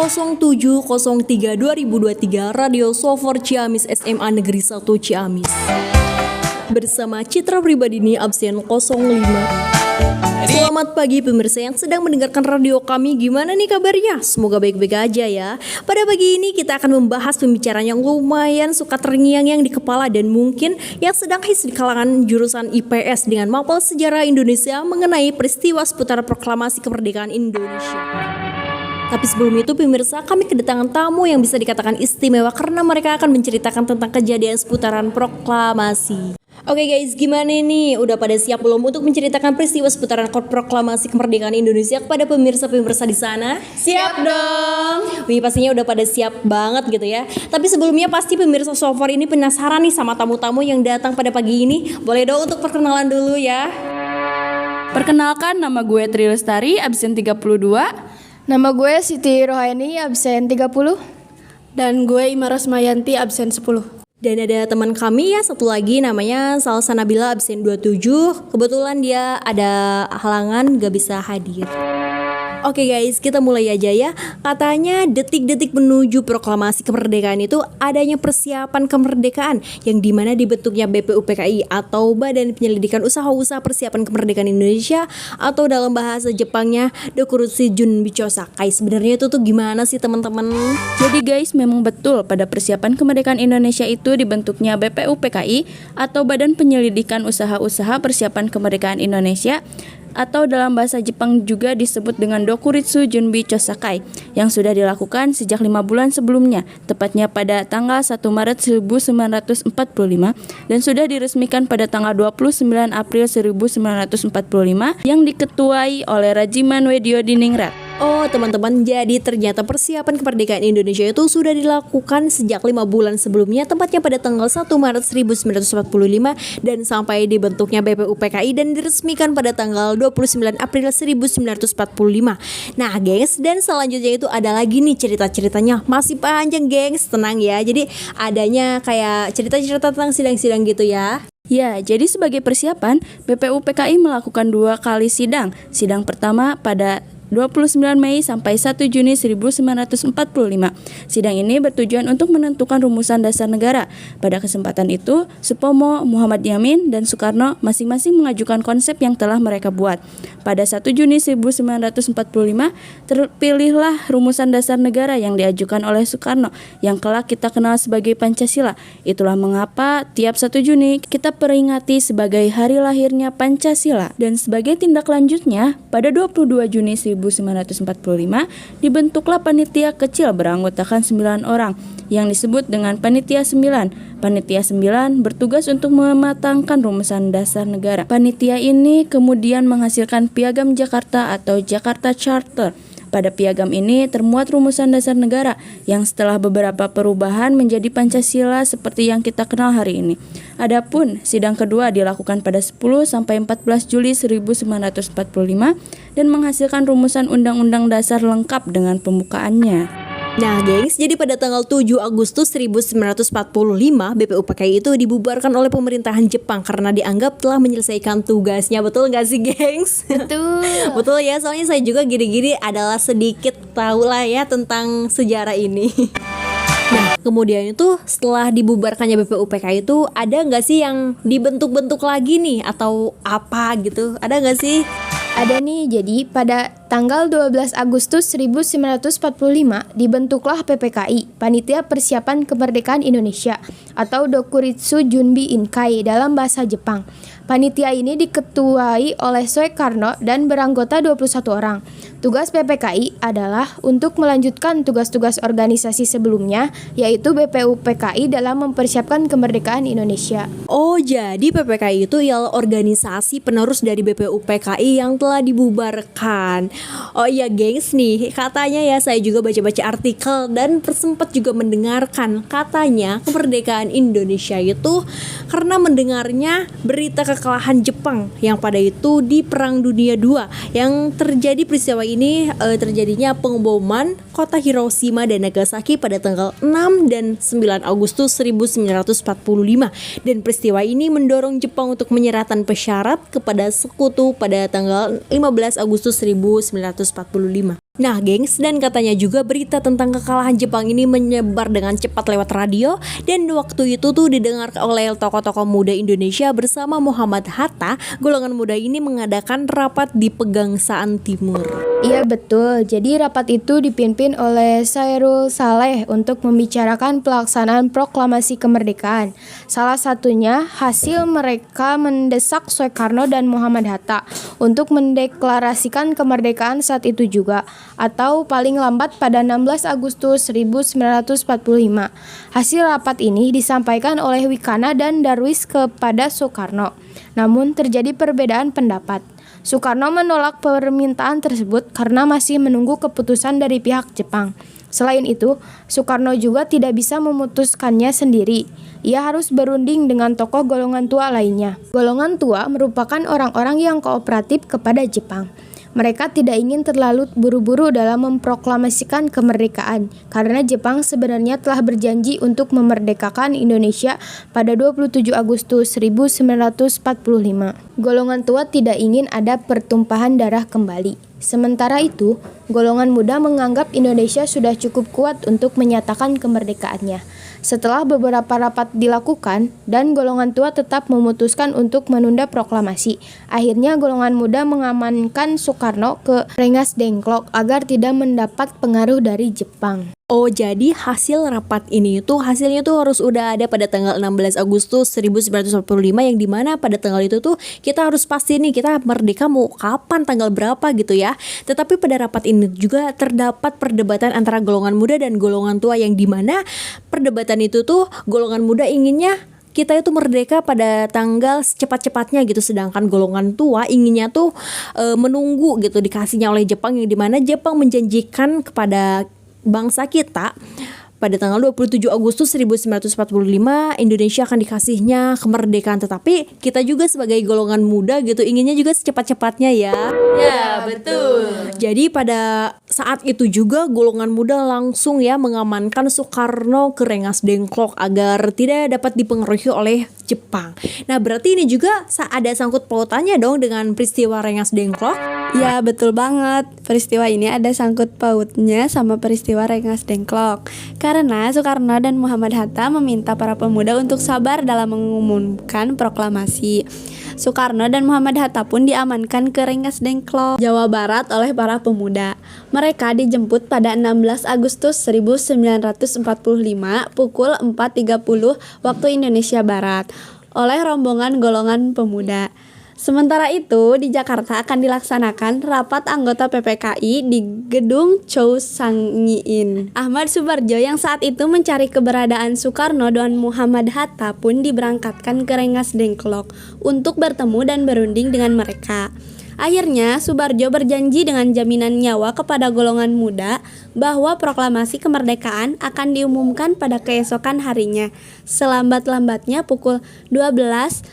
0703-2023 Radio Sofor Ciamis SMA Negeri 1 Ciamis. Bersama Citra Pribadi ini absen 05. Selamat pagi pemirsa yang sedang mendengarkan radio kami. Gimana nih kabarnya? Semoga baik-baik aja ya. Pada pagi ini kita akan membahas pembicaraan yang lumayan suka terngiang-ngiang di kepala dan mungkin yang sedang hits di kalangan jurusan IPS dengan mapel sejarah Indonesia mengenai peristiwa seputar proklamasi kemerdekaan Indonesia. Tapi sebelum itu pemirsa, kami kedatangan tamu yang bisa dikatakan istimewa karena mereka akan menceritakan tentang kejadian seputaran proklamasi. Oke guys, gimana nih? Udah pada siap belum untuk menceritakan peristiwa seputaran proklamasi kemerdekaan Indonesia kepada pemirsa-pemirsa di sana? Siap dong. Wih, pastinya udah pada siap banget gitu ya. Tapi sebelumnya pasti pemirsa Sofor ini penasaran nih sama tamu-tamu yang datang pada pagi ini. Boleh dong untuk perkenalan dulu ya. Perkenalkan, nama gue Tri Lestari, absen 32. Nama gue Siti Rohaini, absen 30. Dan gue Imaras Mayanti, absen 10. Dan ada teman kami ya satu lagi namanya Salsa Nabila, absen 27. Kebetulan dia ada halangan gak bisa hadir. Oke guys, kita mulai aja ya. Katanya detik-detik menuju proklamasi kemerdekaan itu adanya persiapan kemerdekaan yang dimana dibentuknya BPUPKI atau Badan Penyelidikan Usaha-Usaha Persiapan Kemerdekaan Indonesia atau dalam bahasa Jepangnya Dokuritsu Junbicho Sakai. Sebenarnya itu tuh gimana sih teman-teman? Jadi guys, memang betul pada persiapan kemerdekaan Indonesia itu dibentuknya BPUPKI atau Badan Penyelidikan Usaha-Usaha Persiapan Kemerdekaan Indonesia atau dalam bahasa Jepang juga disebut dengan Dokuritsu Junbicho Sakai yang sudah dilakukan sejak 5 bulan sebelumnya, tepatnya pada tanggal 1 Maret 1945 dan sudah diresmikan pada tanggal 29 April 1945 yang diketuai oleh Rajiman Weddio Diningrat. Oh teman-teman, jadi ternyata persiapan kemerdekaan Indonesia itu sudah dilakukan sejak 5 bulan sebelumnya, tepatnya pada tanggal 1 Maret 1945 dan sampai dibentuknya BPUPKI dan diresmikan pada tanggal 29 April 1945. Nah gengs, dan selanjutnya itu ada lagi nih cerita-ceritanya, masih panjang gengs, tenang ya. Jadi adanya kayak cerita-cerita tentang sidang-sidang gitu ya. Ya, jadi sebagai persiapan BPUPKI melakukan 2 kali sidang. Sidang pertama pada 29 Mei sampai 1 Juni 1945. Sidang ini bertujuan untuk menentukan rumusan dasar negara. Pada kesempatan itu, Supomo, Muhammad Yamin, dan Soekarno masing-masing mengajukan konsep yang telah mereka buat. Pada 1 Juni 1945, terpilihlah rumusan dasar negara yang diajukan oleh Soekarno, yang kelak kita kenal sebagai Pancasila. Itulah mengapa tiap 1 Juni kita peringati sebagai hari lahirnya Pancasila. Dan sebagai tindak lanjutnya, pada 22 Juni 1945 dibentuklah panitia kecil beranggotakan 9 orang yang disebut dengan Panitia 9. Panitia 9 bertugas untuk mematangkan rumusan dasar negara. Panitia ini kemudian menghasilkan Piagam Jakarta atau Jakarta Charter. Pada piagam ini termuat rumusan dasar negara yang setelah beberapa perubahan menjadi Pancasila seperti yang kita kenal hari ini. Adapun sidang kedua dilakukan pada 10 sampai 14 Juli 1945 dan menghasilkan rumusan Undang-Undang Dasar lengkap dengan pembukaannya. Nah gengs, jadi pada tanggal 7 Agustus 1945 BPUPKI itu dibubarkan oleh pemerintahan Jepang karena dianggap telah menyelesaikan tugasnya. Betul gak sih gengs? Betul. Betul ya, soalnya saya juga gini-gini adalah sedikit tahu lah ya tentang sejarah ini. Nah kemudian itu setelah dibubarkannya BPUPKI itu ada gak sih yang dibentuk-bentuk lagi nih atau apa gitu? Ada gak sih? Ada nih, jadi pada tanggal 12 Agustus 1945 dibentuklah PPKI, Panitia Persiapan Kemerdekaan Indonesia atau Dokuritsu Junbi Inkai dalam bahasa Jepang. Panitia ini diketuai oleh Soekarno dan beranggota 21 orang. Tugas PPKI adalah untuk melanjutkan tugas-tugas organisasi sebelumnya, yaitu BPUPKI dalam mempersiapkan kemerdekaan Indonesia. Oh, jadi PPKI itu ialah organisasi penerus dari BPUPKI yang telah dibubarkan. Oh iya gengs nih, katanya ya saya juga baca-baca artikel dan sempat juga mendengarkan katanya kemerdekaan Indonesia itu karena mendengarnya berita kekalahan Jepang yang pada itu di Perang Dunia II yang terjadi peristiwa ini terjadinya pengeboman kota Hiroshima dan Nagasaki pada tanggal 6 dan 9 Agustus 1945 dan peristiwa ini mendorong Jepang untuk menyerahkan persyarat kepada sekutu pada tanggal 15 Agustus 1945. 1945. Nah gengs, dan katanya juga berita tentang kekalahan Jepang ini menyebar dengan cepat lewat radio, dan waktu itu tuh didengar oleh tokoh-tokoh muda Indonesia bersama Muhammad Hatta. Golongan muda ini mengadakan rapat di Pegangsaan Timur. Iya betul, jadi rapat itu dipimpin oleh Sairul Saleh untuk membicarakan pelaksanaan proklamasi kemerdekaan. Salah satunya hasil mereka mendesak Soekarno dan Muhammad Hatta untuk mendeklarasikan kemerdekaan saat itu juga, atau paling lambat pada 16 Agustus 1945. Hasil rapat ini disampaikan oleh Wikana dan Darwis kepada Soekarno. Namun terjadi perbedaan pendapat. Soekarno menolak permintaan tersebut karena masih menunggu keputusan dari pihak Jepang. Selain itu, Soekarno juga tidak bisa memutuskannya sendiri. Ia harus berunding dengan tokoh golongan tua lainnya. Golongan tua merupakan orang-orang yang kooperatif kepada Jepang. Mereka tidak ingin terlalu buru-buru dalam memproklamasikan kemerdekaan karena Jepang sebenarnya telah berjanji untuk memerdekakan Indonesia pada 27 Agustus 1945. Golongan tua tidak ingin ada pertumpahan darah kembali. Sementara itu, golongan muda menganggap Indonesia sudah cukup kuat untuk menyatakan kemerdekaannya. Setelah beberapa rapat dilakukan dan golongan tua tetap memutuskan untuk menunda proklamasi, akhirnya golongan muda mengamankan Soekarno ke Rengas Dengklok agar tidak mendapat pengaruh dari Jepang. Oh, jadi hasil rapat ini tuh hasilnya tuh harus udah ada pada tanggal 16 Agustus 1945, yang dimana pada tanggal itu tuh kita harus pasti nih kita merdeka mau kapan, tanggal berapa gitu ya. Tetapi pada rapat ini juga terdapat perdebatan antara golongan muda dan golongan tua, yang dimana perdebatan itu tuh golongan muda inginnya kita itu merdeka pada tanggal secepat-cepatnya gitu, sedangkan golongan tua inginnya tuh menunggu gitu dikasihnya oleh Jepang, yang dimana Jepang menjanjikan kepada bangsa kita pada tanggal 27 Agustus 1945 Indonesia akan dikasihnya kemerdekaan. Tetapi kita juga sebagai golongan muda gitu inginnya juga secepat-cepatnya ya. Ya, betul. Jadi pada saat itu juga golongan muda langsung ya mengamankan Soekarno ke Rengas Dengklok agar tidak dapat dipengaruhi oleh Jepang. Nah berarti ini juga ada sangkut pautannya dong dengan peristiwa Rengas Dengklok. Ya betul banget, peristiwa ini ada sangkut pautnya sama peristiwa Rengas Dengklok. Karena Soekarno dan Muhammad Hatta meminta para pemuda untuk sabar dalam mengumumkan proklamasi. Soekarno dan Muhammad Hatta pun diamankan ke Rengas Dengklok, Jawa Barat oleh para pemuda. Mereka dijemput pada 16 Agustus 1945 pukul 4.30 waktu Indonesia Barat oleh rombongan golongan pemuda. Sementara itu, di Jakarta akan dilaksanakan rapat anggota PPKI di Gedung Chow Sang-nyiin. Ahmad Subarjo yang saat itu mencari keberadaan Soekarno dan Muhammad Hatta pun diberangkatkan ke Rengas Dengklok untuk bertemu dan berunding dengan mereka. Akhirnya, Subarjo berjanji dengan jaminan nyawa kepada golongan muda bahwa proklamasi kemerdekaan akan diumumkan pada keesokan harinya, selambat-lambatnya pukul 12.00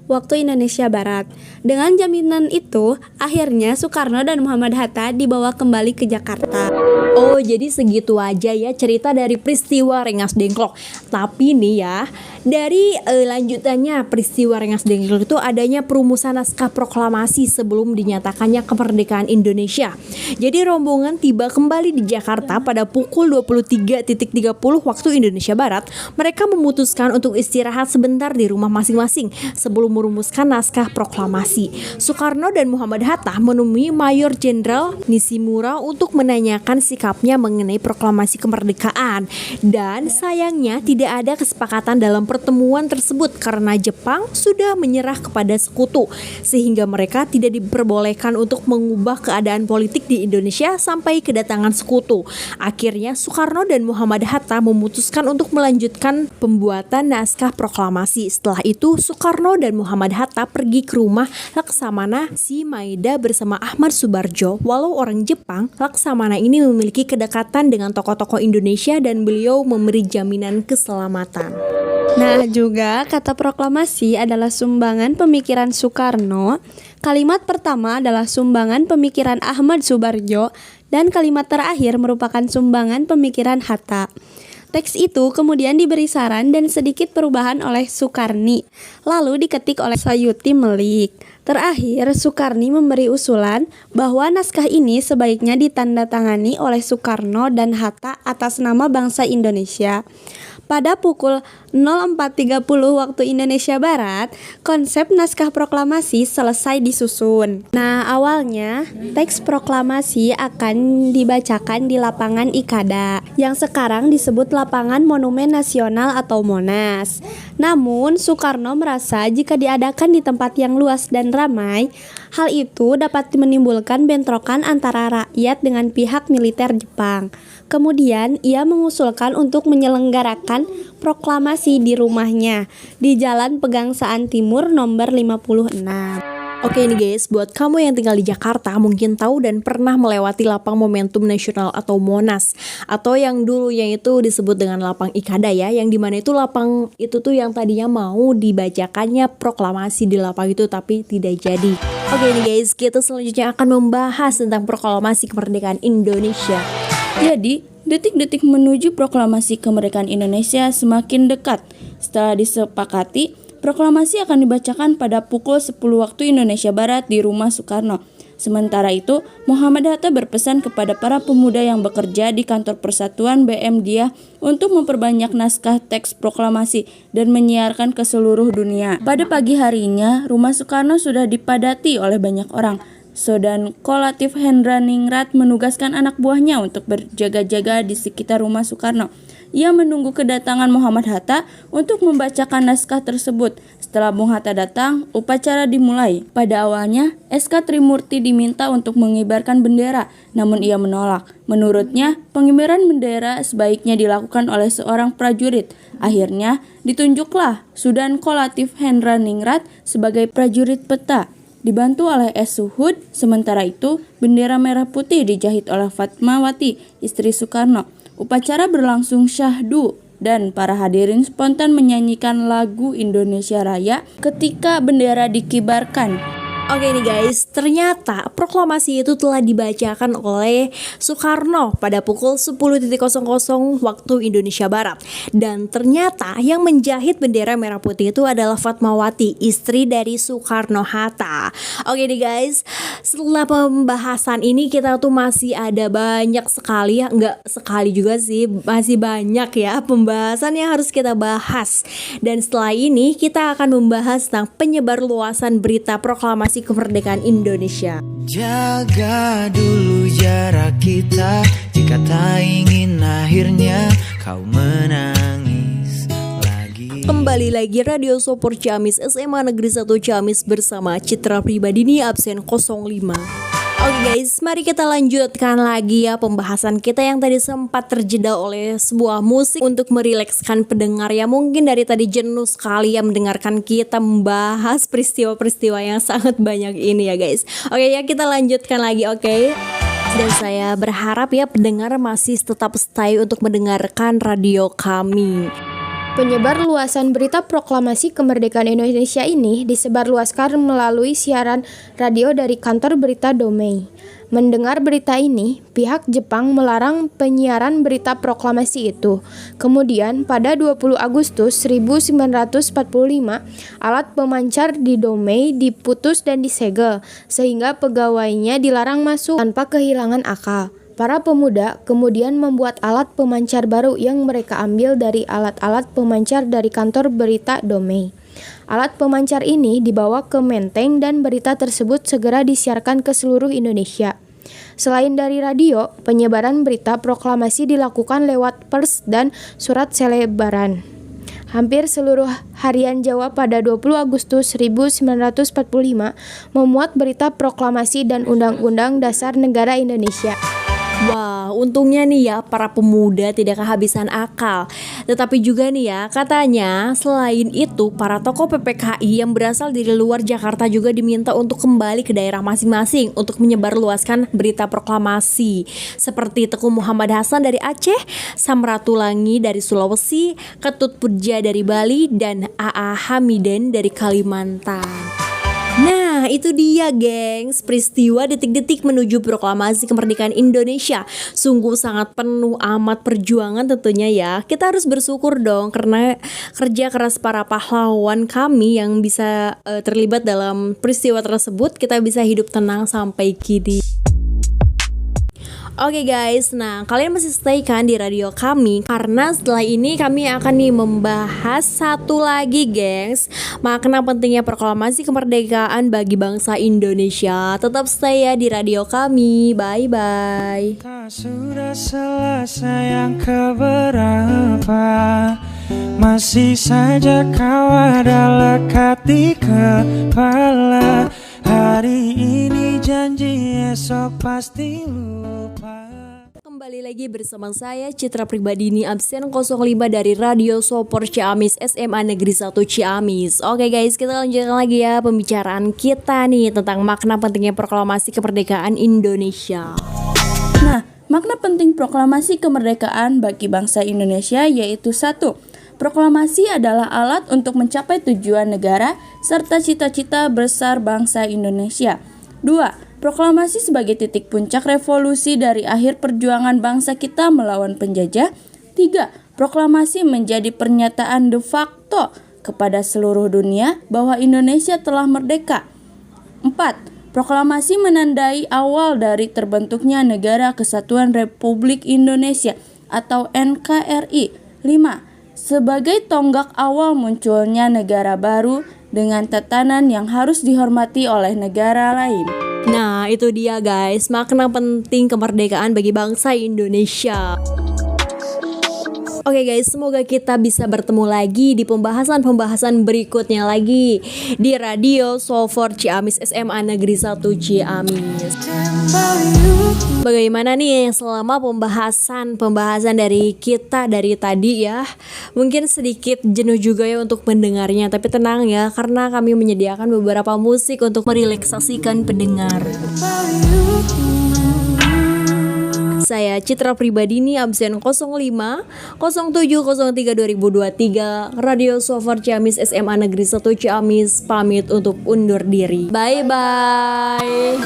waktu Indonesia Barat. Dengan jaminan itu, akhirnya Soekarno dan Muhammad Hatta dibawa kembali ke Jakarta. Oh, jadi segitu aja ya cerita dari peristiwa Rengas Dengklok. Tapi nih ya, dari lanjutannya peristiwa Rengas Dengklok itu adanya perumusan naskah proklamasi sebelum dinyatakannya kemerdekaan Indonesia. Jadi rombongan tiba kembali di Jakarta pada pukul 23.30 waktu Indonesia Barat. Mereka memutuskan untuk istirahat sebentar di rumah masing-masing sebelum merumuskan naskah proklamasi. Soekarno dan Muhammad Hatta menemui Mayor Jenderal Nishimura untuk menanyakan sikapnya mengenai proklamasi kemerdekaan. Dan sayangnya tidak ada kesepakatan dalam pertemuan tersebut karena Jepang sudah menyerah kepada sekutu, sehingga mereka tidak diperbolehkan untuk mengubah keadaan politik di Indonesia sampai kedatangan sekutu. Akhirnya Soekarno dan Muhammad Hatta memutuskan untuk melanjutkan pembuatan naskah proklamasi. Setelah itu Soekarno dan Muhammad Hatta pergi ke rumah Laksamana Si Maeda bersama Ahmad Subarjo. Walau orang Jepang, Laksamana ini memiliki kedekatan dengan tokoh-tokoh Indonesia dan beliau memberi jaminan keselamatan. Nah, juga kata proklamasi adalah sumbangan pemikiran Soekarno. Kalimat pertama adalah sumbangan pemikiran Ahmad Subarjo dan kalimat terakhir merupakan sumbangan pemikiran Hatta. Teks itu kemudian diberi saran dan sedikit perubahan oleh Sukarni, lalu diketik oleh Sayuti Melik. Terakhir, Soekarni memberi usulan bahwa naskah ini sebaiknya ditandatangani oleh Soekarno dan Hatta atas nama bangsa Indonesia. Pada pukul 04.30 waktu Indonesia Barat, konsep naskah proklamasi selesai disusun. Nah, awalnya teks proklamasi akan dibacakan di lapangan Ikada, yang sekarang disebut Lapangan Monumen Nasional atau Monas. Namun, Soekarno merasa jika diadakan di tempat yang luas dan ramai, hal itu dapat menimbulkan bentrokan antara rakyat dengan pihak militer Jepang. Kemudian ia mengusulkan untuk menyelenggarakan proklamasi di rumahnya di Jalan Pegangsaan Timur nomor 56. Oke nih guys, buat kamu yang tinggal di Jakarta mungkin tahu dan pernah melewati Lapang Momentum Nasional atau Monas, atau yang dulunya itu disebut dengan Lapang Ikada ya, yang dimana itu lapang itu tuh yang tadinya mau dibacakannya proklamasi di lapang itu tapi tidak jadi. Oke nih guys, kita selanjutnya akan membahas tentang proklamasi kemerdekaan Indonesia. Jadi, detik-detik menuju proklamasi kemerdekaan Indonesia semakin dekat. Setelah disepakati, proklamasi akan dibacakan pada pukul 10 waktu Indonesia Barat di rumah Soekarno. Sementara itu, Muhammad Hatta berpesan kepada para pemuda yang bekerja di kantor Persatuan BM Dia untuk memperbanyak naskah teks proklamasi dan menyiarkan ke seluruh dunia. Pada pagi harinya, rumah Soekarno sudah dipadati oleh banyak orang. Sodan Kolatif Hendra Ningrat menugaskan anak buahnya untuk berjaga-jaga di sekitar rumah Soekarno. Ia menunggu kedatangan Muhammad Hatta untuk membacakan naskah tersebut. Setelah Bung Hatta datang, upacara dimulai. Pada awalnya, SK Trimurti diminta untuk mengibarkan bendera, namun ia menolak. Menurutnya, pengibaran bendera sebaiknya dilakukan oleh seorang prajurit. Akhirnya, ditunjuklah Sodan Kolatif Hendra Ningrat sebagai prajurit peta. Dibantu oleh S. Suhud, sementara itu bendera merah putih dijahit oleh Fatmawati, istri Soekarno. Upacara berlangsung syahdu dan para hadirin spontan menyanyikan lagu Indonesia Raya ketika bendera dikibarkan. Oke nih guys, ternyata proklamasi itu telah dibacakan oleh Soekarno pada pukul 10.00 waktu Indonesia Barat. Dan ternyata yang menjahit bendera merah putih itu adalah Fatmawati, istri dari Soekarno-Hatta. Oke nih guys, setelah pembahasan ini kita tuh masih ada banyak sekali ya, enggak sekali juga sih, masih banyak ya pembahasan yang harus kita bahas. Dan setelah ini kita akan membahas tentang penyebar luasan berita proklamasi kemerdekaan Indonesia. Jaga dulu jarak kita, jika tak ingin akhirnya kau menangis lagi. Kembali lagi Radio Sopor Ciamis SMA Negeri 1 Ciamis bersama Citra Pribadini absen 05. Oke guys, mari kita lanjutkan lagi ya pembahasan kita yang tadi sempat terjeda oleh sebuah musik untuk merilekskan pendengar ya. Mungkin dari tadi jenuh sekali ya mendengarkan kita membahas peristiwa-peristiwa yang sangat banyak ini ya guys. Oke ya, kita lanjutkan lagi, oke. Dan saya berharap ya pendengar masih tetap stay untuk mendengarkan radio kami. Penyebar luasan berita proklamasi kemerdekaan Indonesia ini disebarluaskan melalui siaran radio dari kantor berita Domei. Mendengar berita ini, pihak Jepang melarang penyiaran berita proklamasi itu. Kemudian, pada 20 Agustus 1945, alat pemancar di Domei diputus dan disegel, sehingga pegawainya dilarang masuk tanpa kehilangan akal. Para pemuda kemudian membuat alat pemancar baru yang mereka ambil dari alat-alat pemancar dari kantor berita Domei. Alat pemancar ini dibawa ke Menteng dan berita tersebut segera disiarkan ke seluruh Indonesia. Selain dari radio, penyebaran berita proklamasi dilakukan lewat pers dan surat selebaran. Hampir seluruh harian Jawa pada 20 Agustus 1945 memuat berita proklamasi dan Undang-Undang Dasar Negara Indonesia. Wah, untungnya nih ya para pemuda tidak kehabisan akal. Tetapi juga nih ya, katanya selain itu para tokoh PPKI yang berasal dari luar Jakarta juga diminta untuk kembali ke daerah masing-masing untuk menyebarluaskan berita proklamasi. Seperti Teguh Muhammad Hasan dari Aceh, Samratulangi dari Sulawesi, Ketut Purja dari Bali, dan A.A. Hamiden dari Kalimantan. Nah, Nah itu dia gengs, peristiwa detik-detik menuju proklamasi kemerdekaan Indonesia. Sungguh sangat penuh amat perjuangan tentunya ya. Kita harus bersyukur dong karena kerja keras para pahlawan kami yang bisa terlibat dalam peristiwa tersebut. Kita bisa hidup tenang sampai kini. Oke guys, nah kalian masih stay kan di radio kami karena setelah ini kami akan nih membahas satu lagi gengs, makna pentingnya proklamasi kemerdekaan bagi bangsa Indonesia. Tetap stay ya di radio kami, bye bye. Tak sudah selesai yang keberapa, masih saja kau ada lekat di kepala. Hari ini janji esok pasti lupa. Kembali lagi bersama saya Citra Pribadini absen 05 dari Radio Sopor Ciamis SMA Negeri 1 Ciamis. Oke guys, kita lanjutkan lagi ya pembicaraan kita nih tentang makna pentingnya proklamasi kemerdekaan Indonesia. Nah, makna penting proklamasi kemerdekaan bagi bangsa Indonesia yaitu 1. Proklamasi adalah alat untuk mencapai tujuan negara serta cita-cita besar bangsa Indonesia. 2. Proklamasi sebagai titik puncak revolusi dari akhir perjuangan bangsa kita melawan penjajah. 3. Proklamasi menjadi pernyataan de facto kepada seluruh dunia bahwa Indonesia telah merdeka. 4. Proklamasi menandai awal dari terbentuknya Negara Kesatuan Republik Indonesia atau NKRI. 5. Sebagai tonggak awal munculnya negara baru dengan tatanan yang harus dihormati oleh negara lain. Nah itu dia guys, makna penting kemerdekaan bagi bangsa Indonesia. Oke guys, semoga kita bisa bertemu lagi di pembahasan-pembahasan berikutnya lagi di Radio Sopor Ciamis SMA Negeri 1 Ciamis. Bagaimana nih selama pembahasan dari kita dari tadi ya? Mungkin sedikit jenuh juga ya untuk mendengarnya, tapi tenang ya karena kami menyediakan beberapa musik untuk merelaksasikan pendengar. Saya Citra Pribadini absen 05 0703 2023 Radio Sopor Ciamis SMA Negeri 1 Ciamis pamit untuk undur diri. Bye bye.